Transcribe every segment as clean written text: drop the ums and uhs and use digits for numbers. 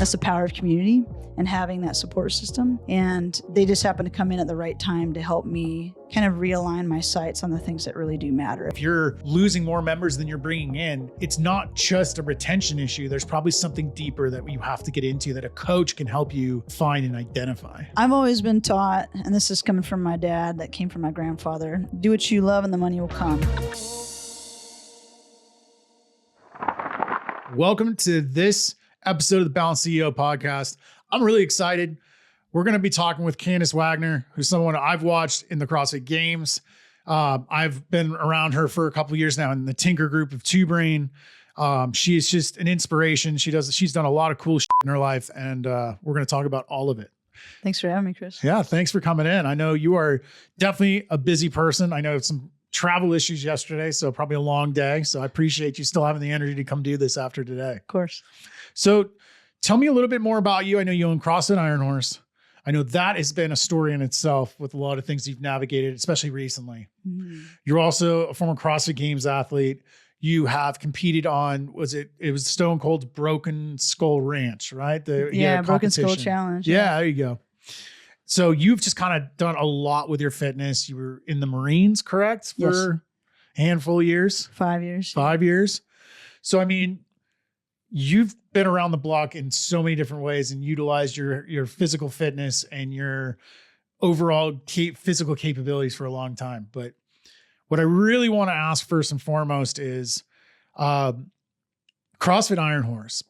That's the power of community and having that support system. And they just happen to come in at the right time to help me kind of realign my sights on the things that really do matter. If you're losing more members than you're bringing in, it's not just a retention issue. There's probably something deeper that you have to get into that a coach can help you find and identify. I've always been taught, and this is coming from my dad, that came from my grandfather, do what you love and the money will come. Welcome to this episode of the Balanced CEO podcast. I'm really excited. We're going to be talking with Candice Wagner, who's someone I've watched in the CrossFit Games. I've been around her for a couple of years now in the Tinker group of Two Brain. She is just an inspiration. She's done a lot of cool shit in her life, and we're going to talk about all of it. Thanks for having me, Chris. Yeah, thanks for coming in. I know you are definitely a busy person. I know some travel issues yesterday, so probably a long day. So I appreciate you still having the energy to come do this after today. Of course. So tell me a little bit more about you. I know you own CrossFit Iron Horse. I know that has been a story in itself with a lot of things you've navigated, especially recently. Mm-hmm. You're also a former CrossFit Games athlete. You have competed on, was Stone Cold's Broken Skull Ranch, right? Broken Skull Challenge. Yeah, there you go. So you've just kind of done a lot with your fitness. You were in the Marines, correct? For a handful of years? 5 years. 5 years. So, I mean, you've been around the block in so many different ways and utilized your physical fitness and your overall physical capabilities for a long time. But what I really want to ask first and foremost is CrossFit Iron Horse.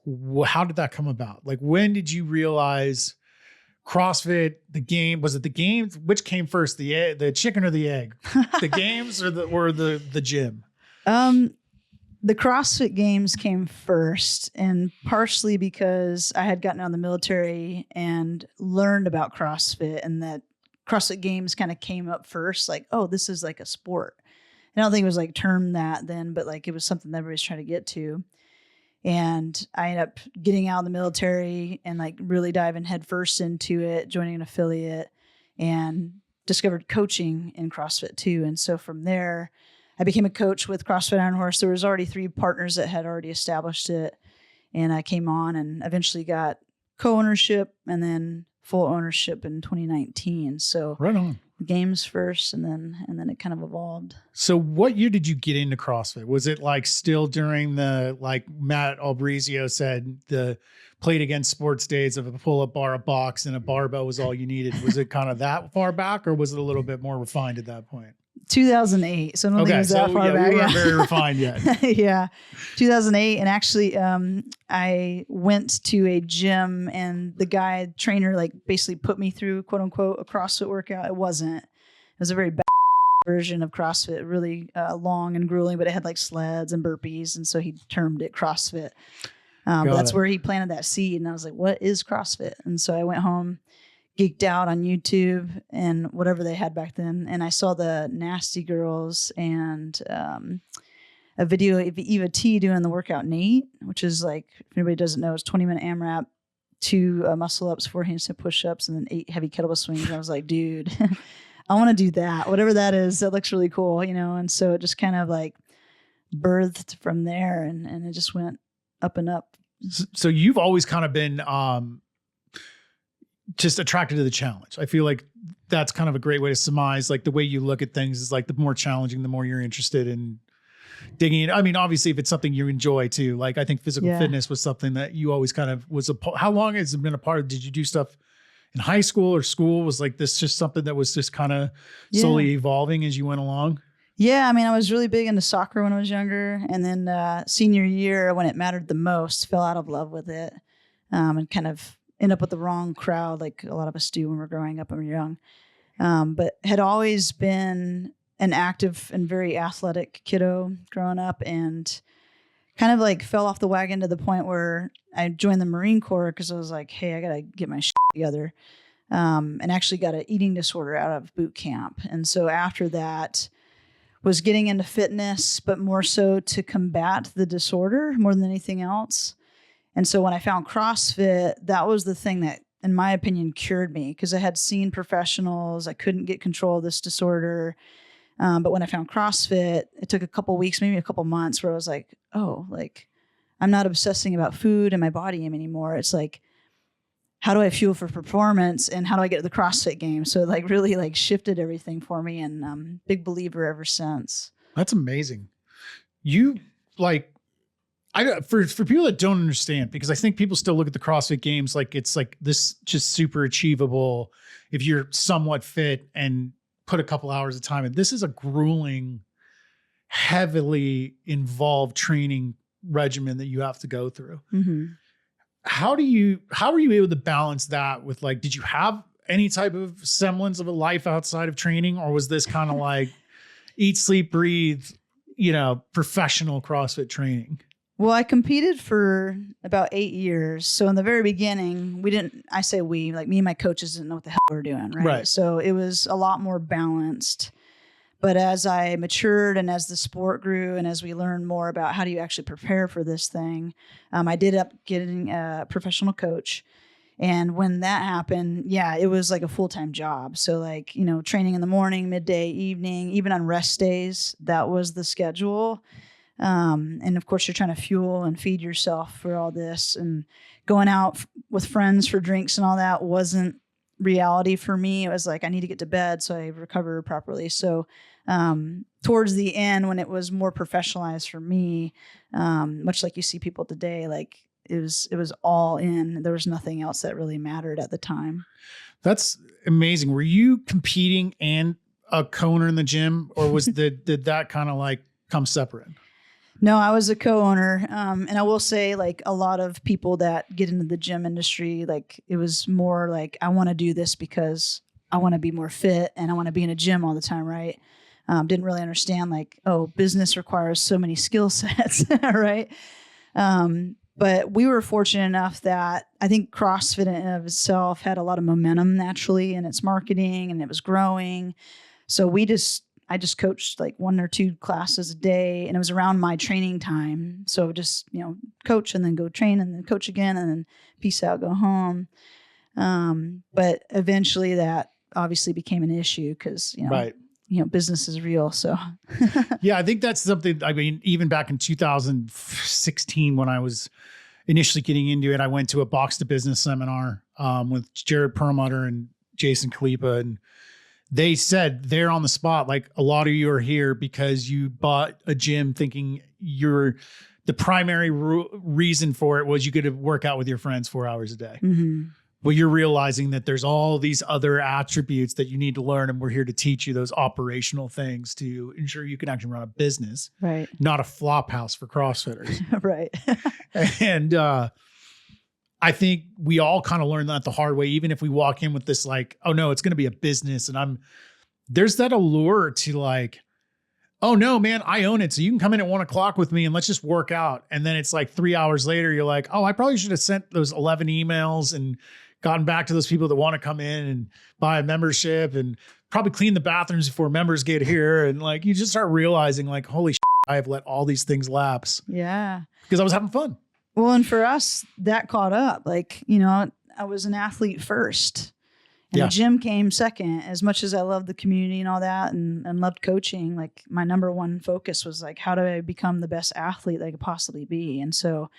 How did that come about? Like, when did you realize CrossFit, the game? Was it the games? Which came first, the chicken or the egg? The games or the gym? The CrossFit Games came first, and partially because I had gotten out of the military and learned about CrossFit, and that CrossFit Games kind of came up first, like, oh, this is like a sport. And I don't think it was like termed that then, but like it was something that everybody's trying to get to. And I ended up getting out of the military and like really diving headfirst into it, joining an affiliate, and discovered coaching in CrossFit too. And so from there, I became a coach with CrossFit Iron Horse. There was already 3 partners that had already established it. And I came on and eventually got co-ownership and then full ownership in 2019. So right on. Games first, and then it kind of evolved. So what year did you get into CrossFit? Was it like still during the, like Matt Albrizio said, the played against sports days of a pull-up bar, a box, and a barbell was all you needed? Was it kind of that far back, or was it a little bit more refined at that point? 2008. So I don't think it was that far back. We weren't very refined yet. Yeah. 2008. And actually, I went to a gym and the trainer, like basically put me through quote unquote a CrossFit workout. It wasn't. It was a very bad version of CrossFit, really long and grueling, but it had like sleds and burpees. And so he termed it CrossFit. But that's where he planted that seed. And I was like, what is CrossFit? And so I went home, geeked out on YouTube and whatever they had back then. And I saw the Nasty Girls and a video of Eva T doing the workout Nate, which is like, if anybody doesn't know, it's 20-minute AMRAP, 2 muscle ups, 4 handstand push-ups, and then 8 heavy kettlebell swings. And I was like, dude, I want to do that. Whatever that is, that looks really cool, you know? And so it just kind of like birthed from there, and it just went up and up. So you've always kind of been just attracted to the challenge. I feel like that's kind of a great way to surmise, like the way you look at things is like the more challenging, the more you're interested in digging in. I mean, obviously if it's something you enjoy too, like I think physical fitness was something that you always kind of was how long has it been a part of? Did you do stuff in high school or school? Was like this just something that was just kind of slowly evolving as you went along? Yeah. I mean, I was really big into soccer when I was younger, and then senior year when it mattered the most, fell out of love with it, and kind of end up with the wrong crowd, like a lot of us do when we're growing up and we're young. But had always been an active and very athletic kiddo growing up, and kind of like fell off the wagon to the point where I joined the Marine Corps because I was like, hey, I got to get my shit together. And actually got an eating disorder out of boot camp. And so after that was getting into fitness, but more so to combat the disorder more than anything else. And so when I found CrossFit, that was the thing that, in my opinion, cured me, because I had seen professionals. I couldn't get control of this disorder. But when I found CrossFit, it took a couple weeks, maybe a couple months, where I was like, oh, like I'm not obsessing about food and my body anymore. It's like how do I fuel for performance and how do I get to the CrossFit Games? So like really like shifted everything for me, and big believer ever since. That's amazing. You like, for people that don't understand, because I think people still look at the CrossFit Games like it's like this just super achievable if you're somewhat fit and put a couple hours of time in. This is a grueling, heavily involved training regimen that you have to go through. Mm-hmm. How were you able to balance that with like, did you have any type of semblance of a life outside of training, or was this kind of like eat, sleep, breathe, professional CrossFit training? Well, I competed for about 8 years. So in the very beginning, like me and my coaches didn't know what the hell we were doing. Right. So it was a lot more balanced. But as I matured and as the sport grew and as we learned more about how do you actually prepare for this thing, I did up getting a professional coach. And when that happened, it was like a full-time job. So like, training in the morning, midday, evening, even on rest days, that was the schedule. And of course you're trying to fuel and feed yourself for all this, and going out with friends for drinks and all that wasn't reality for me. It was like, I need to get to bed so I recover properly. So, towards the end, when it was more professionalized for me, much like you see people today, like it was all in. There was nothing else that really mattered at the time. That's amazing. Were you competing and a co-owner in the gym, or did that kind of like come separate? No, I was a co-owner. And I will say, like, a lot of people that get into the gym industry, like, it was more like, I want to do this because I want to be more fit and I want to be in a gym all the time, right? Didn't really understand, like, business requires so many skill sets, right? But we were fortunate enough that I think CrossFit in and of itself had a lot of momentum naturally in its marketing, and it was growing. So I just coached like 1 or 2 classes a day, and it was around my training time. So just, coach and then go train and then coach again and then peace out, go home. But eventually that obviously became an issue because, right. Business is real. So yeah, I think that's something, I mean, even back in 2016, when I was initially getting into it, I went to a Box to Business seminar with Jared Perlmutter and Jason Khalipa, and they said there on the spot, like, a lot of you are here because you bought a gym thinking the primary reason for it was you could work out with your friends 4 hours a day. Mm-hmm. Well, you're realizing that there's all these other attributes that you need to learn, and we're here to teach you those operational things to ensure you can actually run a business, right? Not a flop house for CrossFitters. Right. And I think we all kind of learn that the hard way, even if we walk in with this like, oh no, it's going to be a business. And there's that allure to like, oh no, man, I own it. So you can come in at 1 o'clock with me and let's just work out. And then it's like 3 hours later, you're like, oh, I probably should have sent those 11 emails and gotten back to those people that want to come in and buy a membership, and probably clean the bathrooms before members get here. And like, you just start realizing like, holy shit, I have let all these things lapse. Yeah. Because I was having fun. Well, and for us, that caught up. Like, I was an athlete first, and the gym came second. As much as I loved the community and all that, and loved coaching, like, my number one focus was like, how do I become the best athlete that I could possibly be? And so,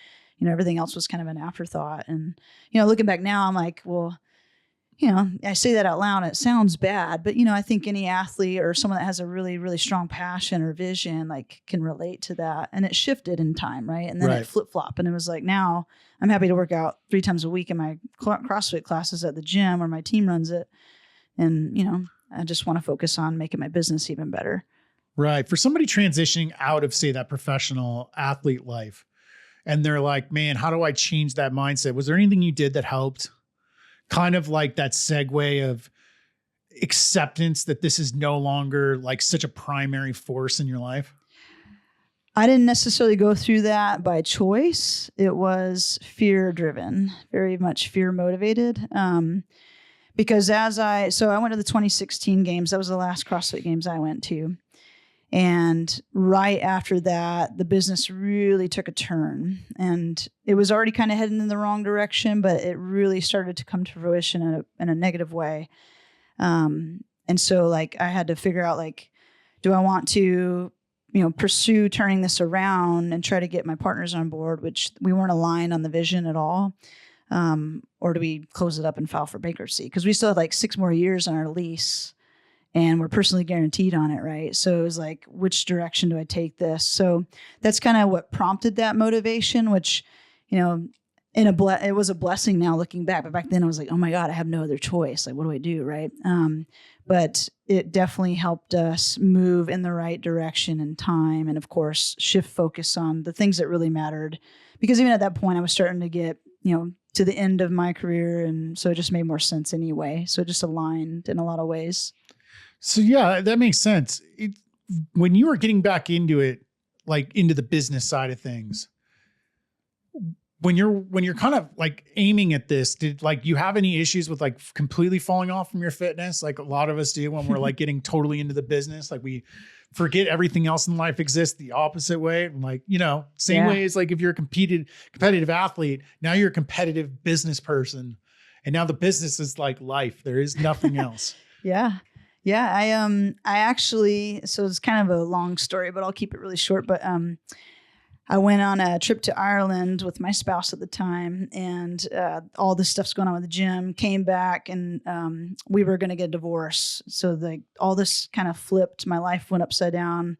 everything else was kind of an afterthought. And, looking back now, I'm like, well, I say that out loud. It sounds bad, but, I think any athlete or someone that has a really, really strong passion or vision, like, can relate to that. And it shifted in time, right? And then it flip-flopped. And it was like, now I'm happy to work out 3 times a week in my CrossFit classes at the gym, or my team runs it. And, I just want to focus on making my business even better. Right. For somebody transitioning out of, say, that professional athlete life, and they're like, man, how do I change that mindset? Was there anything you did that helped? Kind of like that segue of acceptance that this is no longer like such a primary force in your life? I didn't necessarily go through that by choice. It was fear driven, very much fear motivated. Because I went to the 2016 games. That was the last CrossFit Games I went to. And right after that, the business really took a turn, and it was already kind of heading in the wrong direction, but it really started to come to fruition in a negative way. And so like, I had to figure out, like, do I want to, pursue turning this around and try to get my partners on board, which we weren't aligned on the vision at all. Or do we close it up and file for bankruptcy? Because we still had like 6 more years on our lease and we're personally guaranteed on it, right? So it was like, which direction do I take this? So that's kind of what prompted that motivation, which, you know, it was a blessing now looking back. But back then I was like, oh my God, I have no other choice. Like, what do I do, right? But it definitely helped us move in the right direction in time. And of course, shift focus on the things that really mattered. Because even at that point, I was starting to get, you know, to the end of my career. And so it just made more sense anyway. So it just aligned in a lot of ways. So yeah, that makes sense. When you were getting back into it, like into the business side of things, when you're kind of like aiming at this, did like you have any issues with like completely falling off from your fitness? Like a lot of us do when we're like getting totally into the business, like we forget everything else in life exists the opposite way. And like, you know, same way as like if you're a competitive athlete, now you're a competitive business person. And now the business is like life. There is nothing else. Yeah. I actually, so it's kind of a long story, but I'll keep it really short. But I went on a trip to Ireland with my spouse at the time, and all this stuff's going on with the gym. Came back, and we were going to get a divorce. So all this kind of flipped. My life went upside down,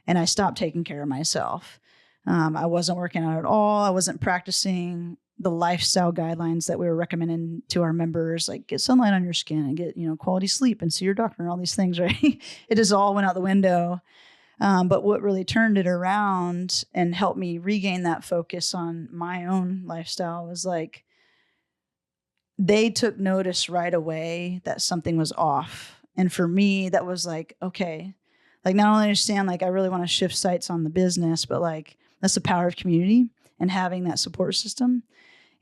and I stopped taking care of myself. I wasn't working out at all. I wasn't practicing the lifestyle guidelines that we were recommending to our members, like get sunlight on your skin and get, you know, quality sleep and see your doctor and all these things, right? It just all went out the window. But what really turned it around and helped me regain that focus on my own lifestyle was like, they took notice right away that something was off. And for me, that was like, okay, like not only understand, like I really want to shift sights on the business, but like that's the power of community and having that support system.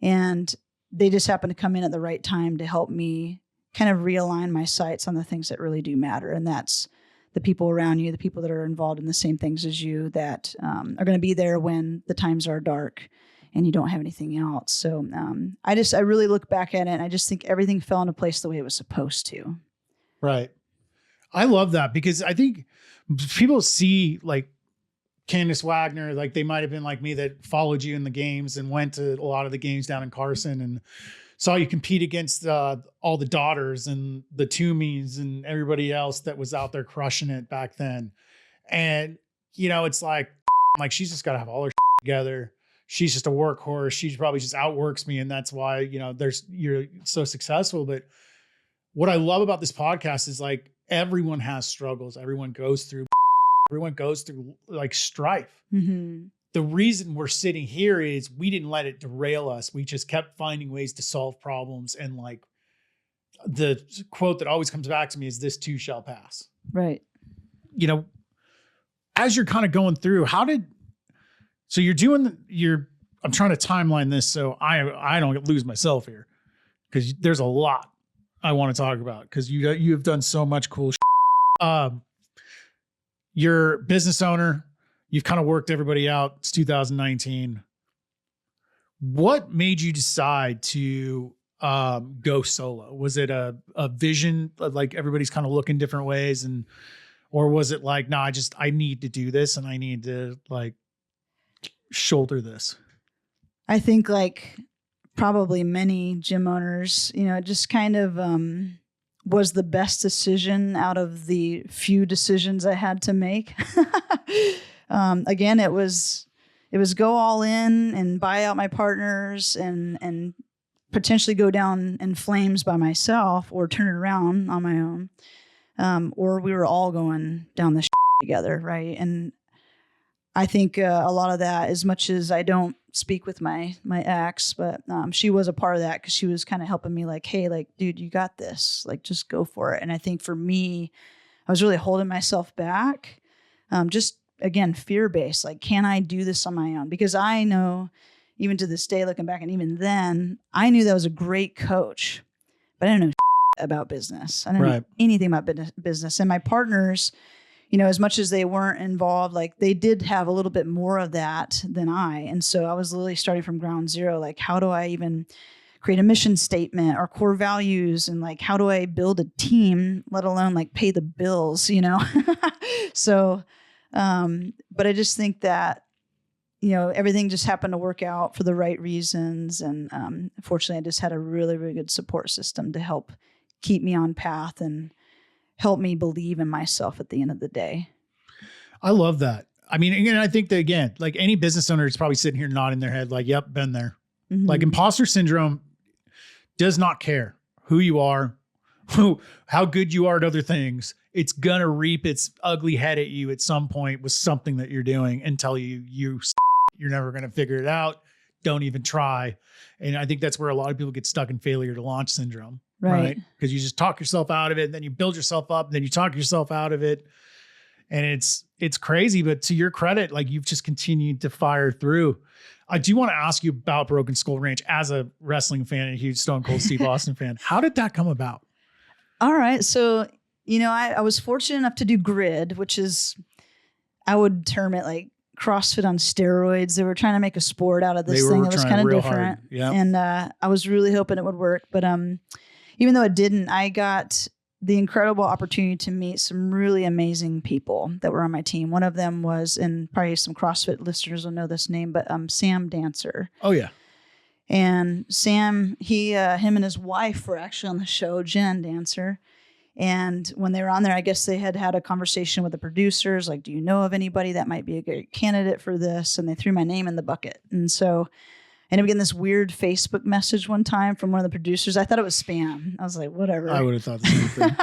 And they just happened to come in at the right time to help me kind of realign my sights on the things that really do matter. And that's the people around you, the people that are involved in the same things as you that are going to be there when the times are dark and you don't have anything else. So I really look back at it and I just think everything fell into place the way it was supposed to. Right. I love that because I think people see like Candice Wagner, like they might've been like me that followed you in the games and went to a lot of the games down in Carson and saw you compete against all the daughters and the Toomies and everybody else that was out there crushing it back then. And, you know, it's like she's just got to have all her together. She's just a workhorse. She probably just outworks me. And that's why, you know, you're so successful. But what I love about this podcast is like, everyone has struggles. Everyone goes through like strife. Mm-hmm. The reason we're sitting here is we didn't let it derail us. We just kept finding ways to solve problems. And like the quote that always comes back to me is this too shall pass. Right. You know, as you're kind of going through, I'm trying to timeline this so I don't lose myself here because there's a lot I want to talk about because you have done so much cool shit. You're a business owner. You've kind of worked everybody out. It's 2019. What made you decide to go solo? Was it a vision of like everybody's kind of looking different ways or was it like, no, I need to do this and I need to like shoulder this? I think like probably many gym owners, you know, it just kind of was the best decision out of the few decisions I had to make. Again, it was go all in and buy out my partners and potentially go down in flames by myself or turn it around on my own. Or we were all going down this together. Right. And I think a lot of that, as much as I don't speak with my ex, but she was a part of that because she was kind of helping me like, hey, like, dude, you got this, like, just go for it. And I think for me, I was really holding myself back. Just again, fear-based, like, can I do this on my own? Because I know even to this day, looking back, and even then I knew that I was a great coach, but I didn't know about business. I didn't know anything about business. And my partners, you know, as much as they weren't involved, like they did have a little bit more of that than I. And so I was literally starting from ground zero. Like, how do I even create a mission statement or core values? And like, how do I build a team, let alone like pay the bills, you know? So, but I just think that everything just happened to work out for the right reasons. And fortunately, I just had a really, really good support system to help keep me on path and help me believe in myself at the end of the day. I love that. I mean, again, I think that, again, like any business owner is probably sitting here nodding their head like, yep, been there. Mm-hmm. Like imposter syndrome does not care who you are, how good you are at other things. It's going to reap its ugly head at you at some point with something that you're doing and tell you're never going to figure it out. Don't even try. And I think that's where a lot of people get stuck in failure to launch syndrome. Right. Because you just talk yourself out of it, and then you build yourself up, and then you talk yourself out of it. And it's crazy, but to your credit, like you've just continued to fire through. I do want to ask you about Broken Skull Ranch as a wrestling fan and a huge Stone Cold Steve Austin fan. How did that come about? All right. So, I was fortunate enough to do Grid, which is, I would term it like CrossFit on steroids. They were trying to make a sport out of this thing. It was kind of different. Yeah. And I was really hoping it would work. But even though it didn't, I got the incredible opportunity to meet some really amazing people that were on my team. One of them was, and probably some CrossFit listeners will know this name, but Sam Dancer. Oh, yeah. And Sam, him and his wife were actually on the show, Jen Dancer. And when they were on there, I guess they had a conversation with the producers, like, do you know of anybody that might be a great candidate for this? And they threw my name in the bucket. And so I ended up getting this weird Facebook message one time from one of the producers. I thought it was spam. I was like, whatever. I would have thought the same thing.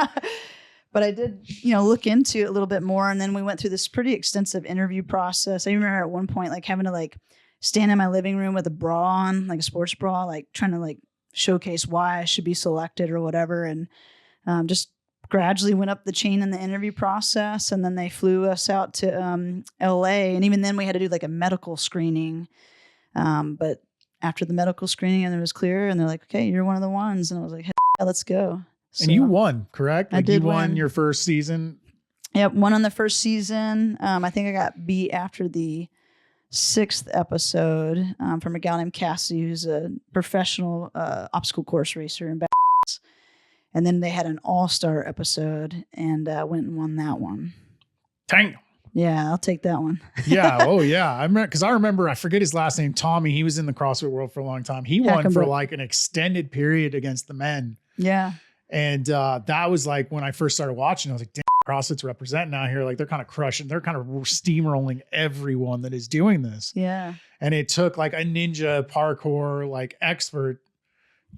But I did, look into it a little bit more. And then we went through this pretty extensive interview process. I remember at one point, like having to like stand in my living room with a bra on, like a sports bra, like trying to like showcase why I should be selected or whatever. And just gradually went up the chain in the interview process. And then they flew us out to LA. And even then we had to do like a medical screening. But after the medical screening, and it was clear, and they're like, okay, you're one of the ones. And I was like, hey, let's go. So, and you won, correct? Like I did you won your first season. Yep, won on the first season. I think I got beat after the 6th episode from a gal named Cassie, who's a professional obstacle course racer in Badass. And then they had an all-star episode, and went and won that one. Dang. Yeah, I'll take that one. Yeah. Oh, yeah. I remember, I forget his last name, Tommy. He was in the CrossFit world for a long time. He won for like an extended period against the men. Yeah. And that was like when I first started watching, I was like, damn, CrossFit's representing out here. Like they're kind of crushing, they're kind of steamrolling everyone that is doing this. Yeah. And it took like a ninja parkour, like expert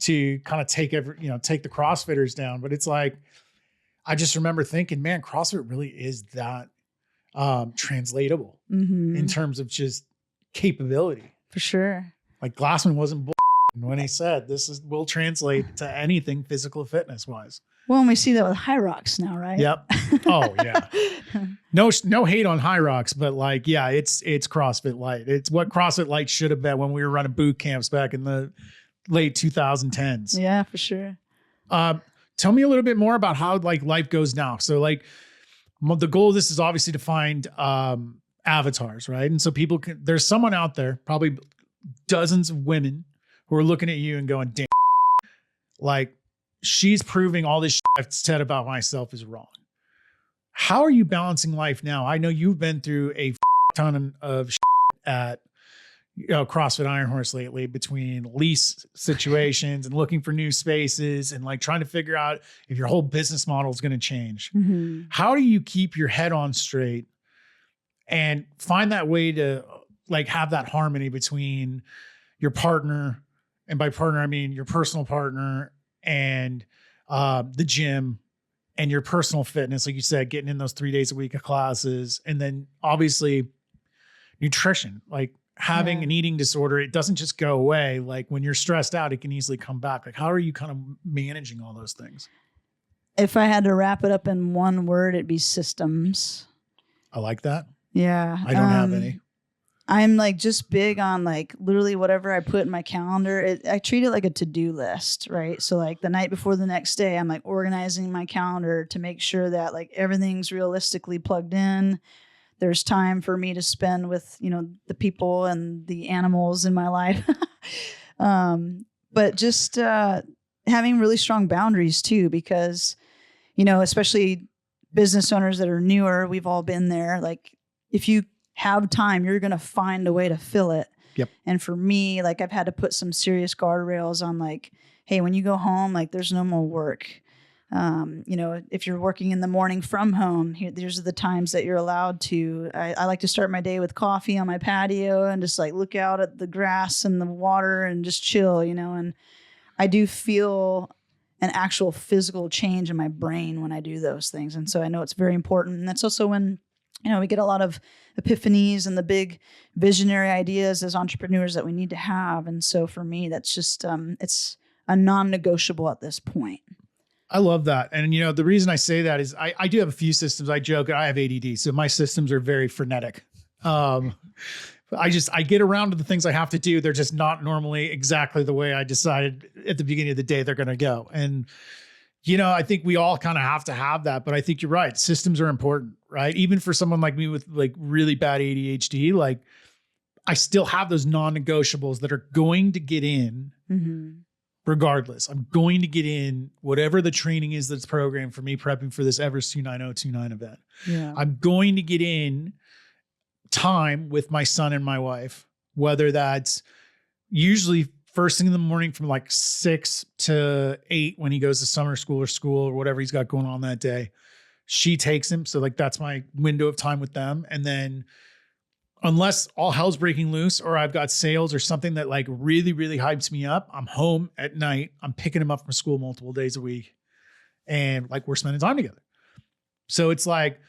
to kind of take the CrossFitters down. But it's like, I just remember thinking, man, CrossFit really is that translatable in terms of just capability. For sure. Like Glassman wasn't when he said will translate to anything physical fitness wise. Well, and we see that with High Rocks now, right? Yep. Oh yeah. No hate on High Rocks, but like, yeah, it's CrossFit Light. It's what CrossFit Light should have been when we were running boot camps back in the late 2010s. Yeah, for sure. Tell me a little bit more about how like life goes now. So like the goal of this is obviously to find avatars, right? And so there's someone out there, probably dozens of women who are looking at you and going, damn, like she's proving all this shit I've said about myself is wrong. How are you balancing life now? I know you've been through a ton of shit at CrossFit Iron Horse lately, between lease situations and looking for new spaces and like trying to figure out if your whole business model is going to change. Mm-hmm. How do you keep your head on straight and find that way to like have that harmony between your partner, and by partner, I mean your personal partner, and the gym and your personal fitness, like you said, getting in those 3 days a week of classes, and then obviously nutrition, like having an eating disorder, it doesn't just go away. Like when you're stressed out, it can easily come back. Like how are you kind of managing all those things? If I had to wrap it up in one word, it'd be systems. I like that. Yeah. I don't have any. I'm like just big on like literally whatever I put in my calendar. I treat it like a to-do list, right? So like the night before the next day, I'm like organizing my calendar to make sure that like everything's realistically plugged in. There's time for me to spend with, the people and the animals in my life. But just having really strong boundaries too, because, especially business owners that are newer, we've all been there. Like if you have time, you're going to find a way to fill it. Yep. And for me, like I've had to put some serious guardrails on like, hey, when you go home, like there's no more work. If you're working in the morning from home, these are the times that you're allowed to. I like to start my day with coffee on my patio and just like look out at the grass and the water and just chill, and I do feel an actual physical change in my brain when I do those things. And so I know it's very important. And that's also when, we get a lot of epiphanies and the big visionary ideas as entrepreneurs that we need to have. And so for me, that's just, it's a non-negotiable at this point. I love that. And, the reason I say that is I do have a few systems. I joke, I have ADD. So my systems are very frenetic. I get around to the things I have to do. They're just not normally exactly the way I decided at the beginning of the day they're going to go. And, I think we all kind of have to have that, but I think you're right. Systems are important, right? Even for someone like me with like really bad ADHD, like I still have those non-negotiables that are going to get in. Mm-hmm. Regardless, I'm going to get in whatever the training is that's programmed for me prepping for this Everest 29029 event. Yeah. I'm going to get in time with my son and my wife, whether that's usually first thing in the morning from like 6 to 8 when he goes to summer school or whatever he's got going on that day. She takes him. So like that's my window of time with them. And then unless all hell's breaking loose or I've got sales or something that like really, really hypes me up, I'm home at night. I'm picking him up from school multiple days a week and like we're spending time together. So it's like,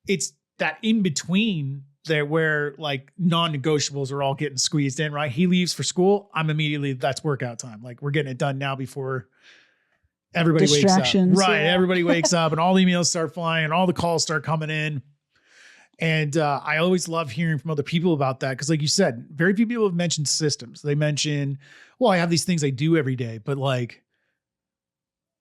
it's that in between there where like non-negotiables are all getting squeezed in, right? He leaves for school. I'm immediately, that's workout time. Like we're getting it done now before everybody wakes up. Right. Yeah. Everybody wakes up and all the emails start flying and all the calls start coming in. And I always love hearing from other people about that. Cause like you said, very few people have mentioned systems. They mention, well, I have these things I do every day, but like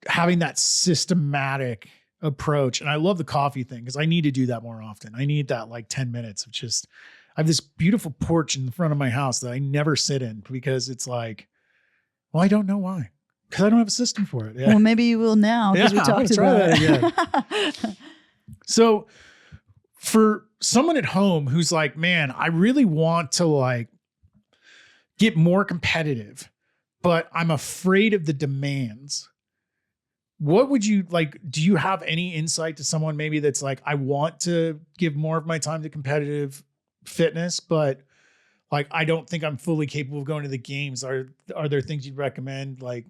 having that systematic approach. And I love the coffee thing because I need to do that more often. I need that like 10 minutes of just, I have this beautiful porch in the front of my house that I never sit in because it's like, well, I don't know why. Because I don't have a system for it. Yeah. Well, maybe you will now because we talked about it. Again. So for someone at home who's like, man, I really want to like get more competitive, but I'm afraid of the demands. What would you like? Do you have any insight to someone maybe that's like, I want to give more of my time to competitive fitness, but like, I don't think I'm fully capable of going to the games. Are there things you'd recommend? Like,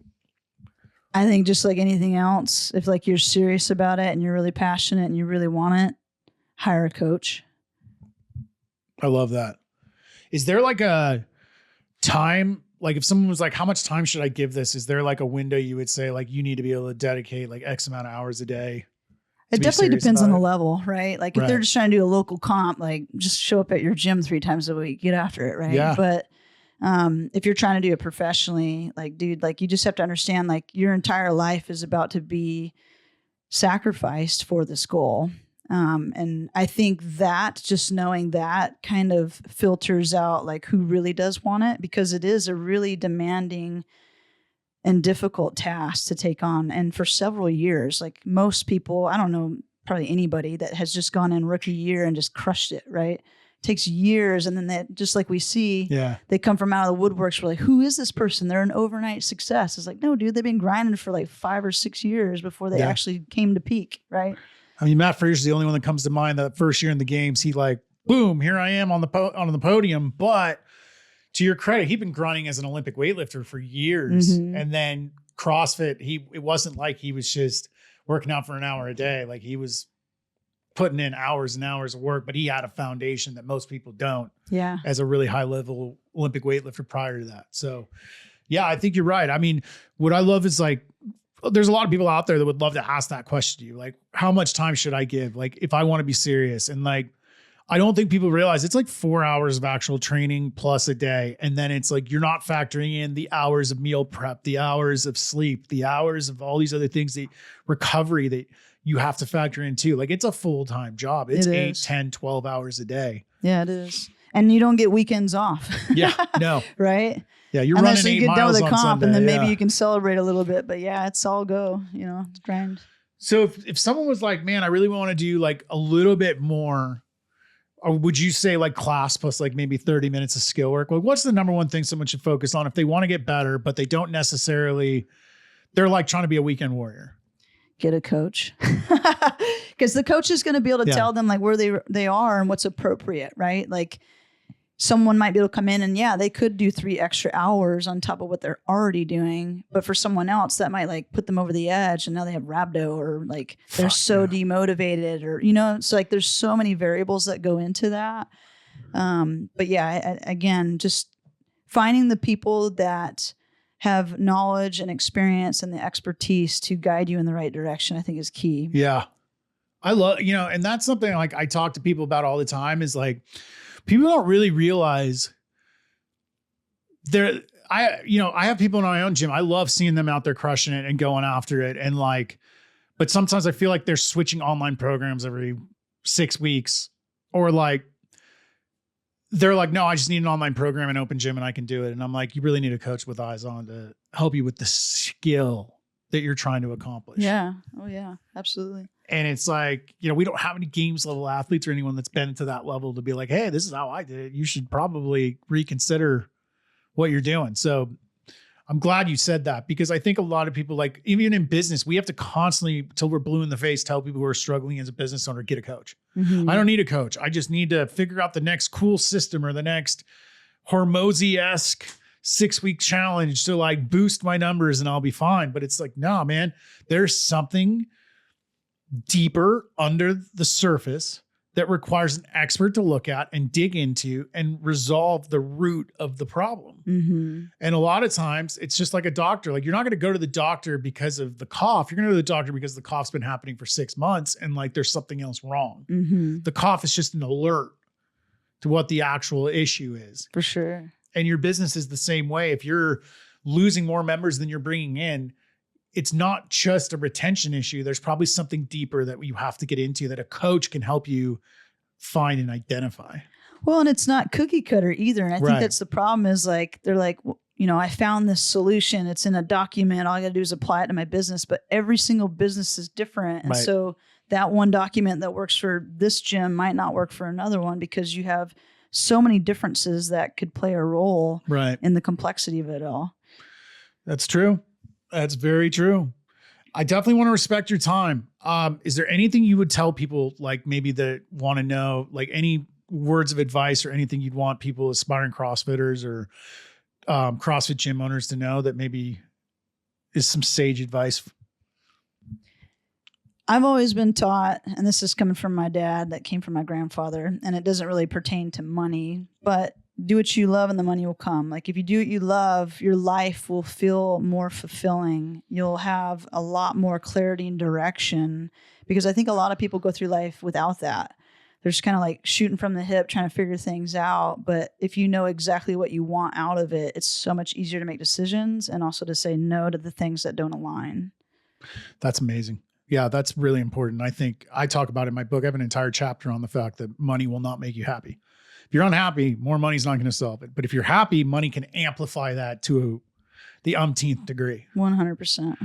I think just like anything else, if like you're serious about it and you're really passionate and you really want it, hire a coach. I love that. Is there like a time, like if someone was like, how much time should I give this? Is there like a window you would say like, you need to be able to dedicate like X amount of hours a day? It definitely depends on the level, right? Like if they're just trying to do a local comp, like just show up at your gym 3 times a week, get after it. Right. Yeah. But if you're trying to do it professionally, like, dude, like you just have to understand like your entire life is about to be sacrificed for this goal. And I think that just knowing that kind of filters out like who really does want it, because it is a really demanding and difficult task to take on. And for several years, like most people, I don't know, probably anybody that has just gone in rookie year and just crushed it, right? It takes years. And then they, just like we see, they come from out of the woodworks. We're like, who is this person? They're an overnight success. It's like, no, dude, they've been grinding for like 5 or 6 years before they actually came to peak, right? I mean, Matt Fraser's the only one that comes to mind. That first year in the games, he like, boom, here I am on the podium. But to your credit, he'd been grinding as an Olympic weightlifter for years. Mm-hmm. And then CrossFit, it wasn't like he was just working out for an hour a day. Like he was putting in hours and hours of work, but he had a foundation that most people don't. Yeah. As a really high level Olympic weightlifter prior to that. So yeah, I think you're right. I mean, what I love is like, there's a lot of people out there that would love to ask that question to you. Like, how much time should I give? Like, if I want to be serious. And like, I don't think people realize it's like 4 hours of actual training plus a day. And then it's like, you're not factoring in the hours of meal prep, the hours of sleep, the hours of all these other things, the recovery that you have to factor in too. Like it's a full-time job. It's 8, 10, 12 hours a day. Yeah, it is. And you don't get weekends off. Yeah, no. Right? Yeah, you're running 8 miles on Sunday. You get done with a comp Sunday, and then maybe you can celebrate a little bit. But yeah, it's all go, it's grind. So if someone was like, man, I really want to do like a little bit more Or would you say like class plus like maybe 30 minutes of skill work? Like what's the number one thing someone should focus on if they want to get better, but they don't necessarily, they're like trying to be a weekend warrior? Get a coach. Because the coach is going to be able to tell them like where they are and what's appropriate, right? Like someone might be able to come in and they could do 3 extra hours on top of what they're already doing. But for someone else that might like put them over the edge and now they have rhabdo or like they're demotivated or, so like there's so many variables that go into that. But again, just finding the people that have knowledge and experience and the expertise to guide you in the right direction, I think is key. Yeah. I love, and that's something like I talk to people about all the time is like, people don't really realize I have people in my own gym. I love seeing them out there crushing it and going after it. And like, but sometimes I feel like they're switching online programs every 6 weeks or like, they're like, no, I just need an online program and open gym and I can do it. And I'm like, you really need a coach with eyes on to help you with the skill that you're trying to accomplish. Yeah. Oh yeah, absolutely. And it's like, we don't have any games level athletes or anyone that's been to that level to be like, hey, this is how I did it. You should probably reconsider what you're doing. So I'm glad you said that because I think a lot of people, like even in business, we have to constantly, till we're blue in the face, tell people who are struggling as a business owner, get a coach. Mm-hmm. I don't need a coach. I just need to figure out the next cool system or the next Hormozy-esque 6-week challenge to like boost my numbers and I'll be fine. But it's like, nah, man, there's something deeper under the surface that requires an expert to look at and dig into and resolve the root of the problem. Mm-hmm. And a lot of times it's just like a doctor. Like you're not going to go to the doctor because of the cough. You're going to go to the doctor because the cough's been happening for 6 months and like there's something else wrong. Mm-hmm. The cough is just an alert to what the actual issue is. For sure. And your business is the same way. If you're losing more members than you're bringing in, it's not just a retention issue. There's probably something deeper that you have to get into that a coach can help you find and identify. Well, and it's not cookie cutter either. And I think that's the problem is like, they're like, I found this solution. It's in a document. All I got to do is apply it to my business. But every single business is different. And so that one document that works for this gym might not work for another one because you have so many differences that could play a role in the complexity of it all. That's true. That's very true. I definitely want to respect your time. Is there anything you would tell people like maybe that want to know, like any words of advice or anything you'd want people, aspiring CrossFitters or CrossFit gym owners to know that maybe is some sage advice? I've always been taught, and this is coming from my dad that came from my grandfather, and it doesn't really pertain to money, but do what you love and the money will come. Like if you do what you love, your life will feel more fulfilling. You'll have a lot more clarity and direction because I think a lot of people go through life without that. They're just kind of like shooting from the hip, trying to figure things out. But if you know exactly what you want out of it, it's so much easier to make decisions and also to say no to the things that don't align. That's amazing. Yeah, that's really important. I think I talk about it in my book. I have an entire chapter on the fact that money will not make you happy. If you're unhappy, more money's not going to solve it. But if you're happy, money can amplify that to the umpteenth degree. 100%.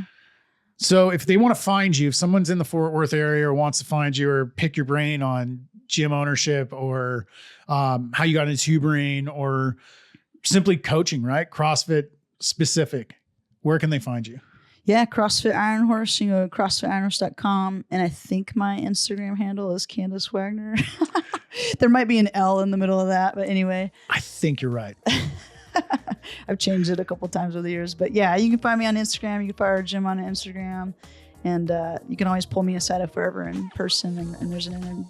So if they want to find you, if someone's in the Fort Worth area or wants to find you or pick your brain on gym ownership or how you got into tubering or simply coaching, right? CrossFit specific, where can they find you? Yeah, CrossFit Iron Horse. You go to CrossFitIronHorse.com. And I think my Instagram handle is Candice Wagner. There might be an L in the middle of that, but anyway. I think you're right. I've changed it a couple times over the years. But yeah, you can find me on Instagram. You can find our gym on Instagram. And you can always pull me aside if we're ever in person and there's an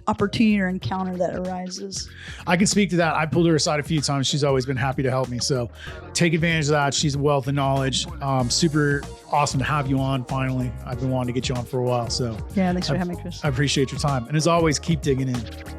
opportunity or encounter that arises. I can speak to that. I pulled her aside a few times. She's always been happy to help me. So take advantage of that. She's a wealth of knowledge. Super awesome to have you on finally. I've been wanting to get you on for a while. So yeah, thanks for having me, Chris. I appreciate your time. And as always, keep digging in.